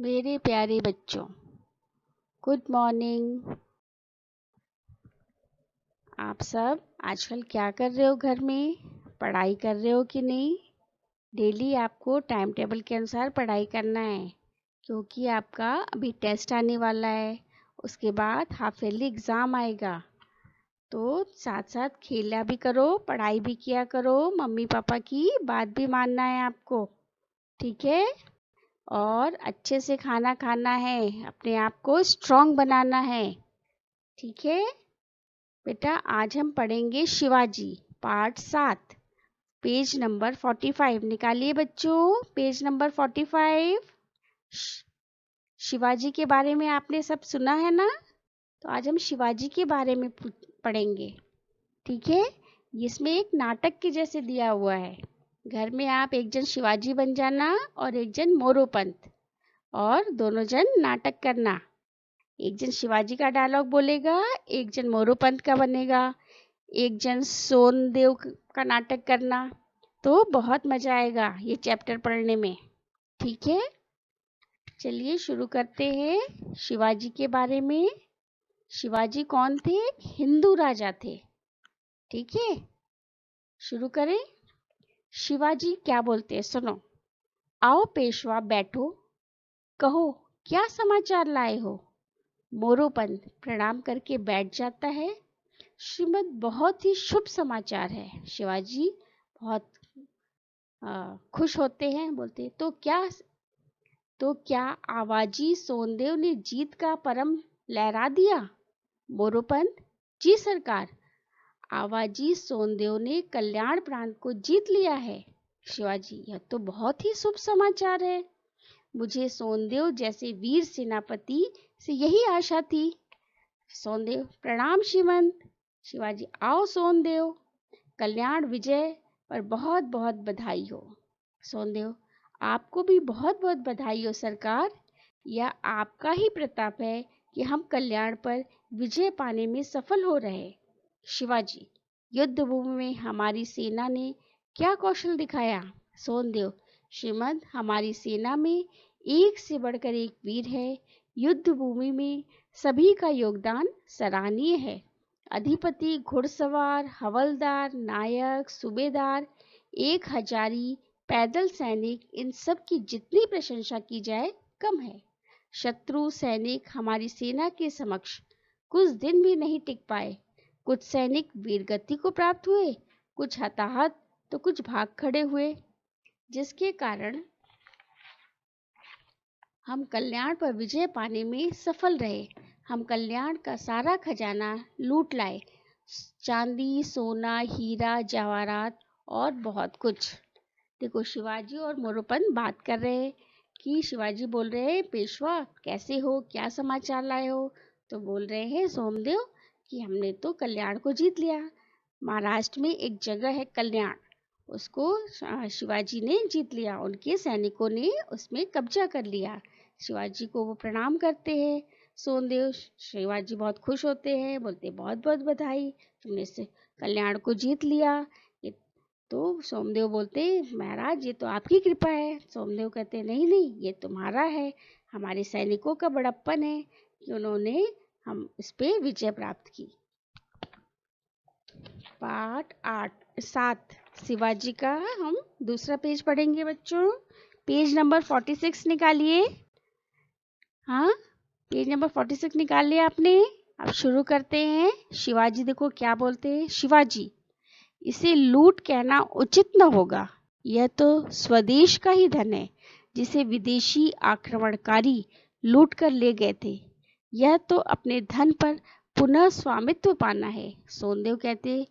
मेरे प्यारे बच्चों, गुड मॉर्निंग। आप सब आजकल क्या कर रहे हो? घर में पढ़ाई कर रहे हो कि नहीं? डेली आपको टाइम टेबल के अनुसार पढ़ाई करना है, क्योंकि आपका अभी टेस्ट आने वाला है। उसके बाद हाफ ईयरली एग्ज़ाम आएगा, तो साथ साथ खेला भी करो, पढ़ाई भी किया करो। मम्मी पापा की बात भी मानना है आपको, ठीक है? और अच्छे से खाना खाना है, अपने आप को स्ट्रॉन्ग बनाना है, ठीक है? बेटा, आज हम पढ़ेंगे शिवाजी पार्ट 7, पेज नंबर 45 निकालिए बच्चों। Page number 45। शिवाजी के बारे में आपने सब सुना है ना? तो आज हम शिवाजी के बारे में पढ़ेंगे, ठीक है? इसमें एक नाटक के जैसे दिया हुआ है। घर में आप एक जन शिवाजी बन जाना और एक जन मोरोपंत, और दोनों जन नाटक करना। एक जन शिवाजी का डायलॉग बोलेगा, एक जन मोरोपंत का बनेगा, एक जन सोनदेव का नाटक करना। तो बहुत मजा आएगा ये चैप्टर पढ़ने में, ठीक है? चलिए शुरू करते हैं शिवाजी के बारे में। शिवाजी कौन थे? हिंदू राजा थे, ठीक है? शुरू करें। शिवाजी क्या बोलते हैं, सुनो। आओ पेशवा बैठो, कहो क्या समाचार लाए हो। मोरोपंत प्रणाम करके बैठ जाता है। श्रीमद, बहुत ही शुभ समाचार है। शिवाजी बहुत खुश होते हैं, बोलते हैं तो क्या आवाजी सोनदेव ने जीत का परम लहरा दिया? मोरोपंत, जी सरकार, आवाजी सोनदेव ने कल्याण प्रांत को जीत लिया है। शिवाजी, यह तो बहुत ही शुभ समाचार है। मुझे सोनदेव जैसे वीर सेनापति से यही आशा थी। सोनदेव, प्रणाम श्रीमंत। शिवाजी, आओ सोनदेव, कल्याण विजय पर बहुत बहुत बधाई हो। सोनदेव, आपको भी बहुत बहुत बधाई हो सरकार। यह आपका ही प्रताप है कि हम कल्याण पर विजय पाने में सफल हो रहे। शिवाजी, युद्ध भूमि में हमारी सेना ने क्या कौशल दिखाया? सोनदेव, श्रीमंत, हमारी सेना में एक से बढ़कर एक वीर है। युद्ध भूमि में सभी का योगदान सराहनीय है। अधिपति, घुड़सवार, हवलदार, नायक, सूबेदार, 1 हजारी, पैदल सैनिक, इन सब की जितनी प्रशंसा की जाए कम है। शत्रु सैनिक हमारी सेना के समक्ष कुछ दिन भी नहीं टिक पाए। कुछ सैनिक वीरगति को प्राप्त हुए, कुछ हताहत तो कुछ भाग खड़े हुए, जिसके कारण हम कल्याण पर विजय पाने में सफल रहे। हम कल्याण का सारा खजाना लूट लाए, चांदी, सोना, हीरा, जवाहरात और बहुत कुछ। देखो, शिवाजी और मोरोपंत बात कर रहे हैं कि शिवाजी बोल रहे हैं, पेशवा कैसे हो, क्या समाचार लाए हो? तो बोल रहे हैं सोमदेव कि हमने तो कल्याण को जीत लिया। महाराष्ट्र में एक जगह है कल्याण, उसको शिवाजी ने जीत लिया। उनके सैनिकों ने उसमें कब्जा कर लिया। शिवाजी को वो प्रणाम करते हैं। सोमदेव, शिवाजी बहुत खुश होते हैं, बोलते बहुत बहुत बधाई, तुमने से कल्याण को जीत लिया। तो सोमदेव बोलते, महाराज ये तो आपकी कृपा है। सोमदेव कहते, नहीं नहीं, ये तुम्हारा है, हमारे सैनिकों का बड़प्पन है कि उन्होंने हम इस पे विजय प्राप्त की। पाठ 7 शिवाजी का हम दूसरा पेज पढ़ेंगे बच्चों। पेज नंबर 46 निकालिए। हाँ, पेज नंबर 46 निकाल लिया आपने? अब शुरू करते हैं। शिवाजी देखो क्या बोलते हैं। शिवाजी, इसे लूट कहना उचित न होगा। यह तो स्वदेश का ही धन है, जिसे विदेशी आक्रमणकारी लूट कर ले गए थे। यह तो अपने धन पर पुनः स्वामित्व पाना है। सोनदेव कहते,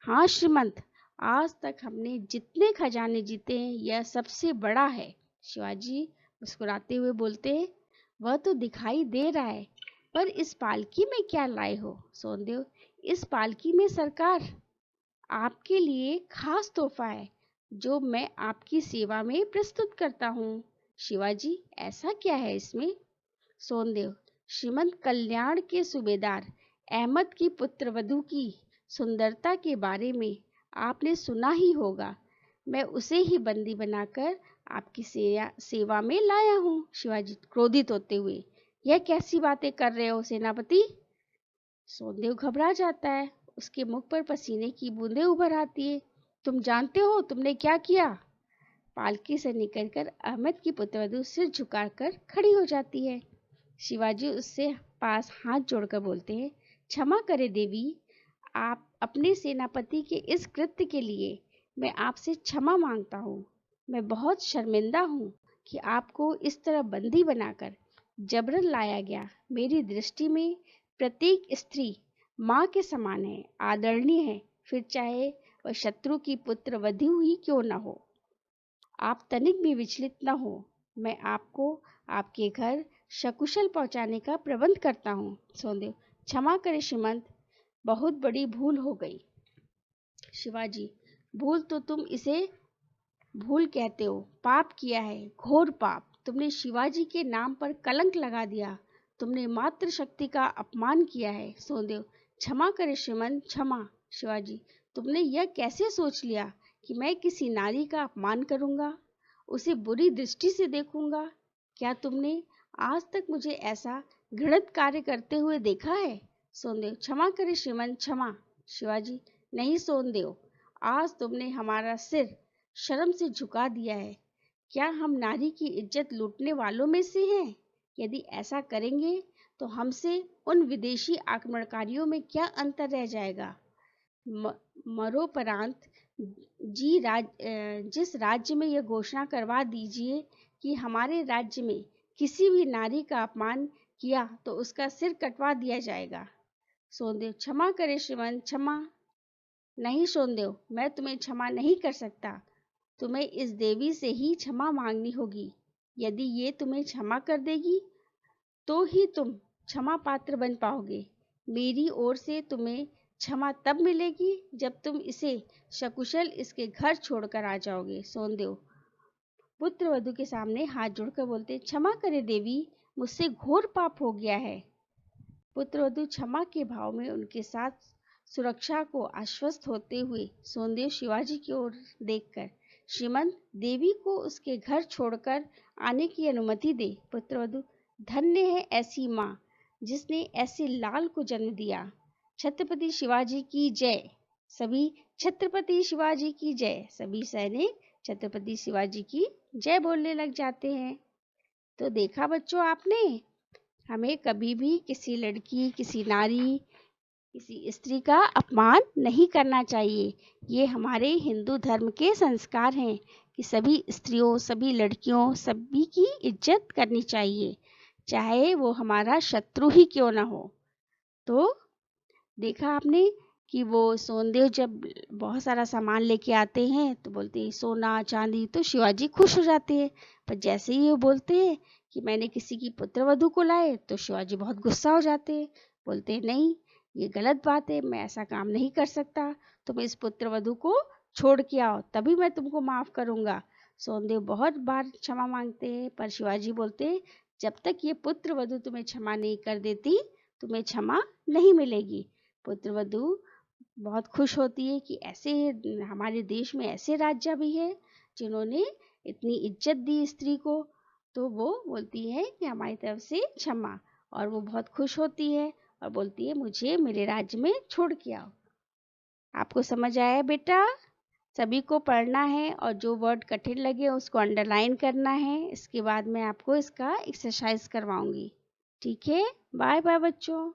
हाँ श्रीमंत, आज तक हमने जितने खजाने जीते हैं, यह सबसे बड़ा है। शिवाजी मुस्कुराते हुए बोलते, वह तो दिखाई दे रहा है, पर इस पालकी में क्या लाए हो? सोनदेव, इस पालकी में सरकार आपके लिए खास तोहफा है, जो मैं आपकी सेवा में प्रस्तुत करता हूँ। शिवाजी, ऐसा क्या है इसमें? सोनदेव, श्रीमंत, कल्याण के सूबेदार अहमद की पुत्रवधू की सुंदरता के बारे में आपने सुना ही होगा। मैं उसे ही बंदी बनाकर आपकी सेवा में लाया हूँ। शिवाजी क्रोधित होते हुए, यह कैसी बातें कर रहे हो सेनापति? सोनदेव घबरा जाता है, उसके मुख पर पसीने की बूंदें उभर आती है। तुम जानते हो तुमने क्या किया? पालकी से निकलकर अहमद की पुत्रवधू सिर झुकाकर खड़ी हो जाती है। शिवाजी उससे पास हाथ जोड़कर बोलते हैं, क्षमा करे देवी, आप अपने सेनापति के इस कृत्य के लिए मैं आपसे क्षमा मांगता हूँ। मैं बहुत शर्मिंदा हूँ कि आपको इस तरह बंदी बनाकर जबरन लाया गया। मेरी दृष्टि में प्रत्येक स्त्री माँ के समान है, आदरणीय है, फिर चाहे वह शत्रु की पुत्र वधू ही क्यों न हो। आप तनिक भी विचलित न हो। मैं आपको आपके घर सकुशल पहुंचाने का प्रबंध करता हूँ। सोनदेव, क्षमा करें श्रीमंत, बहुत बड़ी भूल हो गई। शिवाजी, भूल तो तुम इसे भूल कहते हो, पाप किया है, घोर पाप। तुमने शिवाजी के नाम पर कलंक लगा दिया, तुमने मातृशक्ति का अपमान किया है। सोनदेव, क्षमा करें श्रीमंत, क्षमा। शिवाजी, तुमने यह कैसे सोच लिया कि मैं किसी नारी का अपमान करूंगा, उसे बुरी दृष्टि से देखूंगा? क्या तुमने आज तक मुझे ऐसा घृणित कार्य करते हुए देखा है? सोनदेव, क्षमा करें श्रीमंत, क्षमा। शिवाजी, नहीं सोनदेव, आज तुमने हमारा सिर शर्म से झुका दिया है। क्या हम नारी की इज्जत लूटने वालों में से हैं? यदि ऐसा करेंगे तो हमसे उन विदेशी आक्रमणकारियों में क्या अंतर रह जाएगा? मरोपरांत जिस राज्य में यह घोषणा करवा दीजिए कि हमारे राज्य में किसी भी नारी का अपमान किया तो उसका सिर कटवा दिया जाएगा। सोनदेव, क्षमा करें श्रीमंत, क्षमा। नहीं सोनदेव, मैं तुम्हें क्षमा नहीं कर सकता। तुम्हें इस देवी से ही क्षमा मांगनी होगी। यदि ये तुम्हें क्षमा कर देगी तो ही तुम क्षमा पात्र बन पाओगे। मेरी ओर से तुम्हें क्षमा तब मिलेगी जब तुम इसे सकुशल इसके घर छोड़कर आ जाओगे। सोनदेव पुत्र वधू के सामने हाथ जोड़कर बोलते, क्षमा करे देवी, मुझसे घोर पाप हो गया है। पुत्र वधू क्षमा के भाव में उनके साथ सुरक्षा को आश्वस्त होते हुए सोनदेव शिवाजी की ओर देखकर, श्रीमंत, देवी को उसके घर छोड़कर आने की अनुमति दे। पुत्रवधू, धन्य है ऐसी माँ जिसने ऐसे लाल को जन्म दिया। छत्रपति शिवाजी की जय। सभी छत्रपति शिवाजी की जय। सभी सैनिक छत्रपति शिवाजी की जय बोलने लग जाते हैं। तो देखा बच्चों आपने, हमें कभी भी किसी लड़की, किसी नारी, किसी स्त्री का अपमान नहीं करना चाहिए। ये हमारे हिंदू धर्म के संस्कार हैं कि सभी स्त्रियों, सभी लड़कियों, सभी की इज्जत करनी चाहिए, चाहे वो हमारा शत्रु ही क्यों ना हो। तो देखा आपने कि वो सोनदेव जब बहुत सारा सामान लेके आते हैं तो बोलते हैं सोना चांदी, तो शिवाजी खुश हो जाते हैं। पर जैसे ही वो बोलते हैं कि मैंने किसी की पुत्रवधू को लाए तो शिवाजी बहुत गुस्सा हो जाते हैं, बोलते हैं नहीं, ये गलत बात है, मैं ऐसा काम नहीं कर सकता, तुम इस पुत्रवधू को छोड़ के आओ तभी मैं तुमको माफ करूंगा। सोनदेव बहुत बार क्षमा मांगते हैं पर शिवाजी बोलते हैं जब तक ये पुत्रवधू तुम्हें क्षमा नहीं कर देती तुम्हें क्षमा नहीं मिलेगी। पुत्रवधू बहुत खुश होती है कि ऐसे हमारे देश में ऐसे राजा भी है जिन्होंने इतनी इज्जत दी स्त्री को। तो वो बोलती है कि हमारी तरफ से क्षमा, और वो बहुत खुश होती है और बोलती है मुझे मेरे राज्य में छोड़ के आओ। आपको समझ आया बेटा? सभी को पढ़ना है और जो वर्ड कठिन लगे उसको अंडरलाइन करना है। इसके बाद मैं आपको इसका एक्सरसाइज करवाऊंगी। ठीक है, बाय बाय बच्चों।